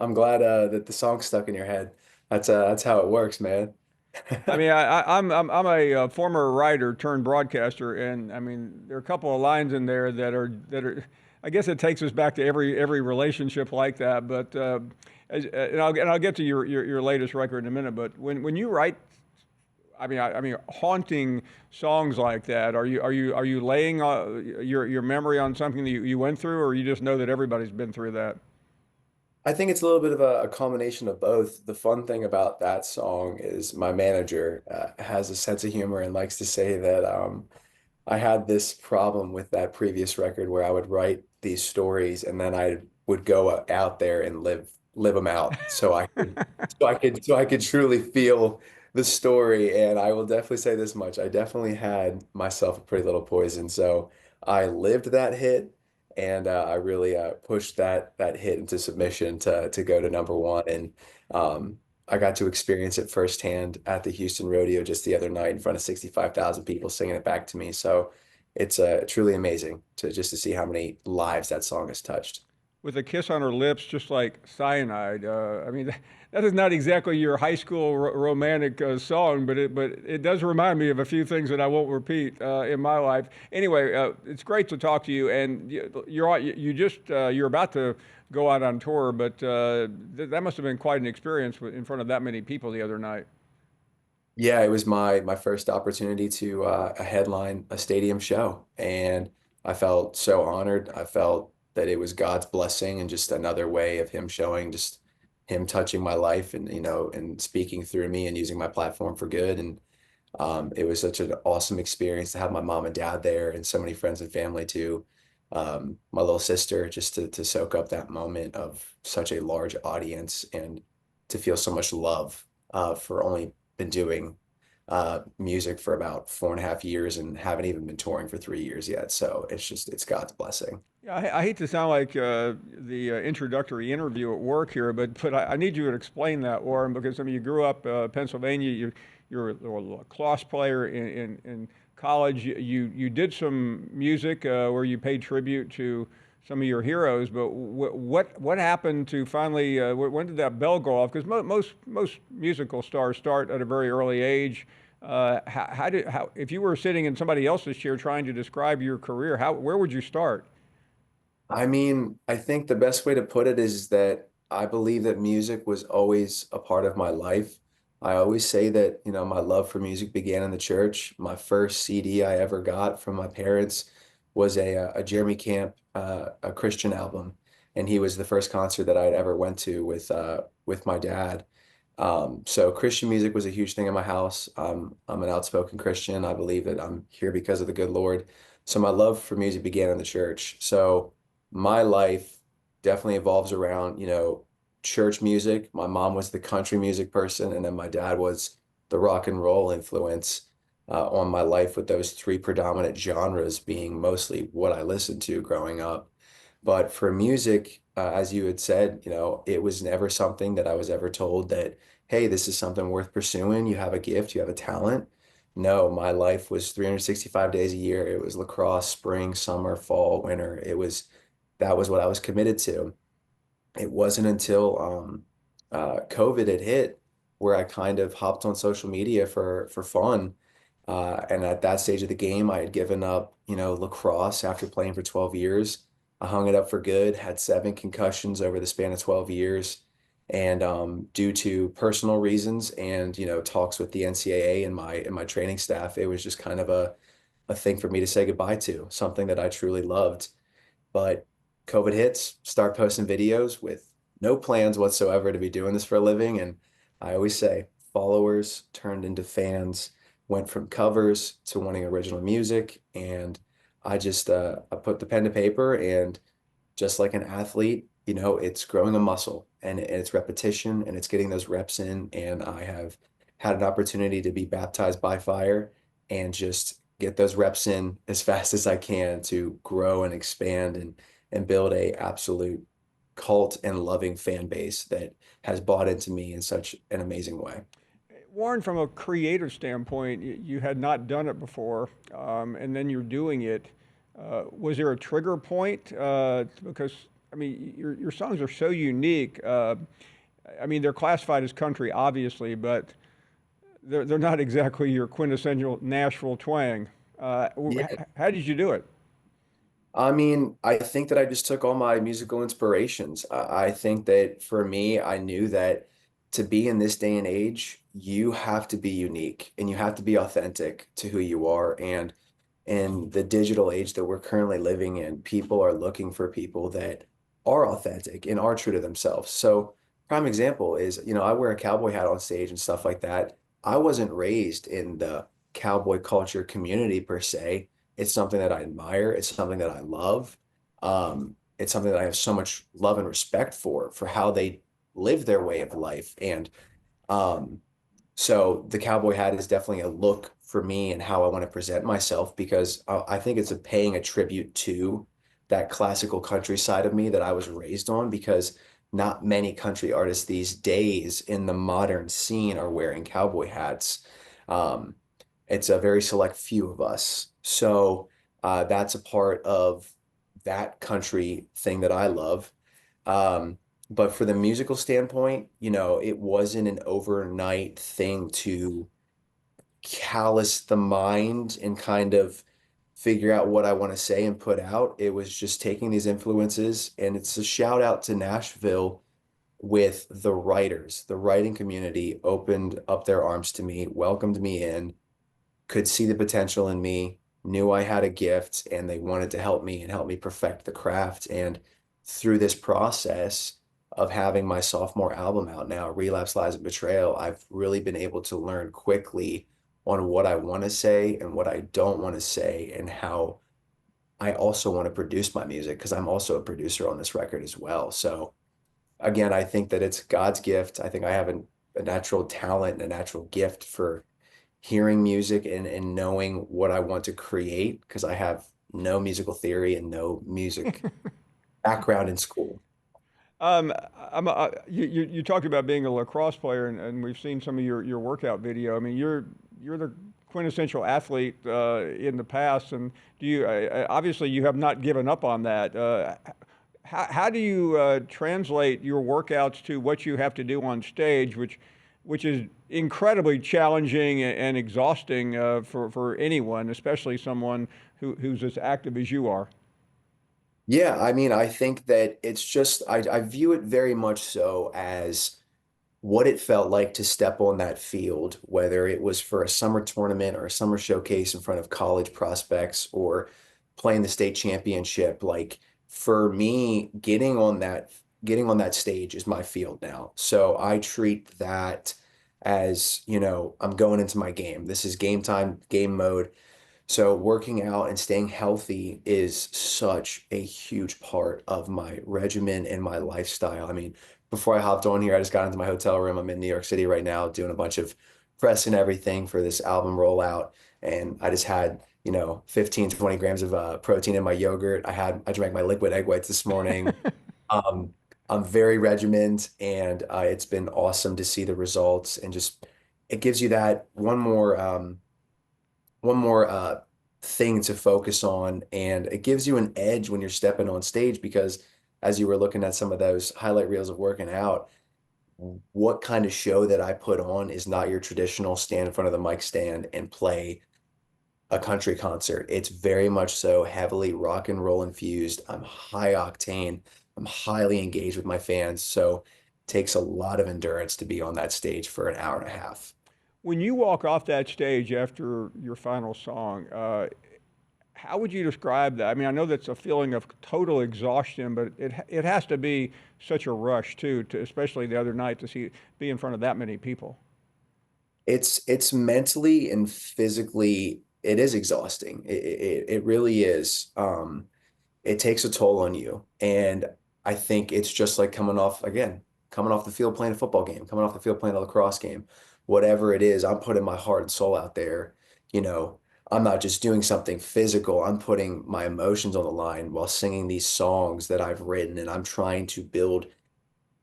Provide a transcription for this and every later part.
I'm glad that the song stuck in your head. That's how it works, man. I mean, I'm a former writer turned broadcaster, and I mean, there are a couple of lines in there that are. I guess it takes us back to every relationship like that. But and I'll get to your latest record in a minute. But when you write, I mean, haunting songs like that, are you laying your memory on something that you went through, or you just know that everybody's been through that? I think it's a little bit of a combination of both. The fun thing about that song is my manager has a sense of humor and likes to say that I had this problem with that previous record where I would write these stories and then I would go out there and live them out so I could truly feel the story. And I will definitely say this much. I definitely had myself a pretty little poison. So I lived that hit and I really pushed that hit into submission to go to number one. And I got to experience it firsthand at the Houston Rodeo just the other night in front of 65,000 people singing it back to me. So it's truly amazing to see how many lives that song has touched. With a kiss on her lips, just like cyanide. I mean, that is not exactly your high school romantic song, but it does remind me of a few things that I won't repeat in my life. Anyway, it's great to talk to you, and you're about to go out on tour, but that must have been quite an experience in front of that many people the other night. Yeah, it was my first opportunity to headline a stadium show, and I felt so honored. I felt that it was God's blessing and just another way of him showing just him touching my life and and speaking through me and using my platform for good. And it was such an awesome experience to have my mom and dad there and so many friends and family too. My little sister just to soak up that moment of such a large audience and to feel so much love for only been doing music for about 4.5 years and haven't even been touring for 3 years yet. So it's God's blessing. Yeah, I hate to sound like the introductory interview at work here, but I need you to explain that, Warren, because I mean you grew up Pennsylvania. You're a lacrosse player in college. You did some music where you paid tribute to some of your heroes. But what happened to finally? When did that bell go off? Because most musical stars start at a very early age. How if you were sitting in somebody else's chair trying to describe your career, how where would you start? I mean, I think the best way to put it is that I believe that music was always a part of my life. I always say that, my love for music began in the church. My first CD I ever got from my parents was a Jeremy Camp, a Christian album, and he was the first concert that I'd ever went to with my dad. So Christian music was a huge thing in my house. I'm an outspoken Christian. I believe that I'm here because of the good Lord. So my love for music began in the church. So my life definitely evolves around, church music. My mom was the country music person, and then my dad was the rock and roll influence on my life, with those three predominant genres being mostly what I listened to growing up. But for music, as you had said, it was never something that I was ever told that, hey, this is something worth pursuing. You have a gift, you have a talent. No, my life was 365 days a year. It was lacrosse, spring, summer, fall, winter. That was what I was committed to. It wasn't until COVID had hit where I kind of hopped on social media for fun. And at that stage of the game, I had given up, lacrosse after playing for 12 years. I hung it up for good, had 7 concussions over the span of 12 years. And due to personal reasons and, talks with the NCAA and my training staff, it was just kind of a thing for me to say goodbye to, something that I truly loved. But COVID hits, start posting videos with no plans whatsoever to be doing this for a living. And I always say followers turned into fans, went from covers to wanting original music. And I put the pen to paper, and just like an athlete, it's growing a muscle and it's repetition and it's getting those reps in. And I have had an opportunity to be baptized by fire and just get those reps in as fast as I can to grow and expand and build a absolute cult and loving fan base that has bought into me in such an amazing way. Warren, from a creative standpoint, you had not done it before, and then you're doing it. Was there a trigger point? Because I mean, your songs are so unique. I mean, they're classified as country, obviously, but they're not exactly your quintessential Nashville twang. Yeah. How did you do it? I mean, I think that I just took all my musical inspirations. I think that for me, I knew that to be in this day and age, you have to be unique and you have to be authentic to who you are. And in the digital age that we're currently living in, people are looking for people that are authentic and are true to themselves. So, prime example is, I wear a cowboy hat on stage and stuff like that. I wasn't raised in the cowboy culture community per se. It's something that I admire. It's something that I love. It's something that I have so much love and respect for how they live their way of life. And um, so the cowboy hat is definitely a look for me and how I want to present myself because I think it's a paying a tribute to that classical country side of me that I was raised on because not many country artists these days in the modern scene are wearing cowboy hats. Um, it's a very select few of us. So that's a part of that country thing that I love. Um, but for the musical standpoint, it wasn't an overnight thing to callous the mind and kind of figure out what I want to say and put out. It was just taking these influences, and it's a shout out to Nashville with the writers. The writing community opened up their arms to me, welcomed me in, could see the potential in me, knew I had a gift, and they wanted to help me and help me perfect the craft. And through this process of having my sophomore album out now, Relapse, Lies, and Betrayal, I've really been able to learn quickly on what I want to say and what I don't want to say, and how I also want to produce my music because I'm also a producer on this record as well. So again, I think that it's God's gift. I think I have a natural talent and a natural gift for hearing music and knowing what I want to create because I have no musical theory and no music background in school. Um, you talked about being a lacrosse player, and we've seen some of your workout video. I mean, you're the quintessential athlete in the past, and do you obviously you have not given up on that. How do you translate your workouts to what you have to do on stage, which is incredibly challenging and exhausting for anyone, especially someone who's as active as you are? Yeah, I mean, I think that it's just I view it very much so as what it felt like to step on that field, whether it was for a summer tournament or a summer showcase in front of college prospects or playing the state championship. Like for me, getting on that stage is my field now. So I treat that as, I'm going into my game. This is game time, game mode. So working out and staying healthy is such a huge part of my regimen and my lifestyle. I mean, before I hopped on here, I just got into my hotel room. I'm in New York City right now doing a bunch of press and everything for this album rollout. And I just had, 15, 20 grams of protein in my yogurt. I drank my liquid egg whites this morning. Um, I'm very regimented and it's been awesome to see the results and just it gives you that one more thing to focus on, and it gives you an edge when you're stepping on stage because as you were looking at some of those highlight reels of working out, what kind of show that I put on is not your traditional stand in front of the mic stand and play a country concert. It's very much so heavily rock and roll infused. I'm high octane. I'm highly engaged with my fans. So it takes a lot of endurance to be on that stage for an hour and a half. When you walk off that stage after your final song, how would you describe that? I mean, I know that's a feeling of total exhaustion, but it has to be such a rush too, especially the other night to be in front of that many people. It's mentally and physically, it is exhausting. It really is. It takes a toll on you. And I think it's just like coming off the field playing a football game, coming off the field playing a lacrosse game, whatever it is, I'm putting my heart and soul out there. You know, I'm not just doing something physical, I'm putting my emotions on the line while singing these songs that I've written, and I'm trying to build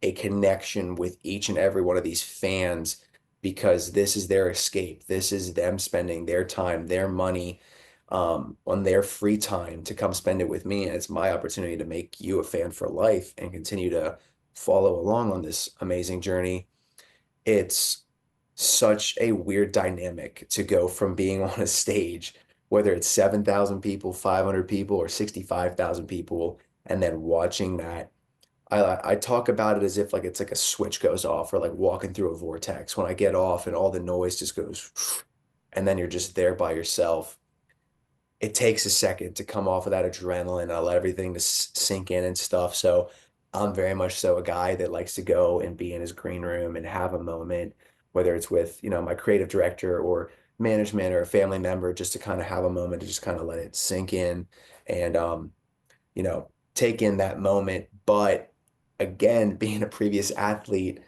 a connection with each and every one of these fans because this is their escape. This is them spending their time, their money, on their free time to come spend it with me. And it's my opportunity to make you a fan for life and continue to follow along on this amazing journey. It's such a weird dynamic to go from being on a stage, whether it's 7,000 people, 500 people, or 65,000 people, and then watching that. I talk about it as if like it's like a switch goes off or like walking through a vortex when I get off and all the noise just goes and then you're just there by yourself. It takes a second to come off of that adrenaline, allow everything to sink in and stuff. So I'm very much so a guy that likes to go and be in his green room and have a moment, whether it's with, my creative director or management or a family member, just to kind of have a moment to just kind of let it sink in and take in that moment. But again, being a previous athlete,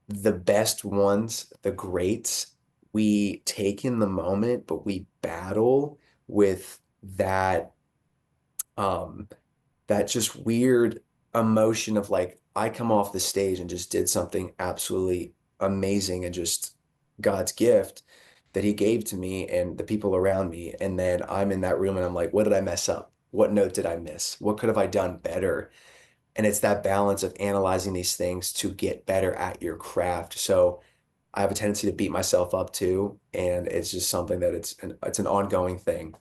the best ones, the greats, we take in the moment, but we battle with that um that just weird emotion of like I come off the stage and just did something absolutely amazing and just God's gift that he gave to me and the people around me. And then I'm in that room and I'm like, what did I mess up? What note did I miss? What could have I done better? And it's that balance of analyzing these things to get better at your craft. So I have a tendency to beat myself up too, and it's just something that it's an ongoing thing.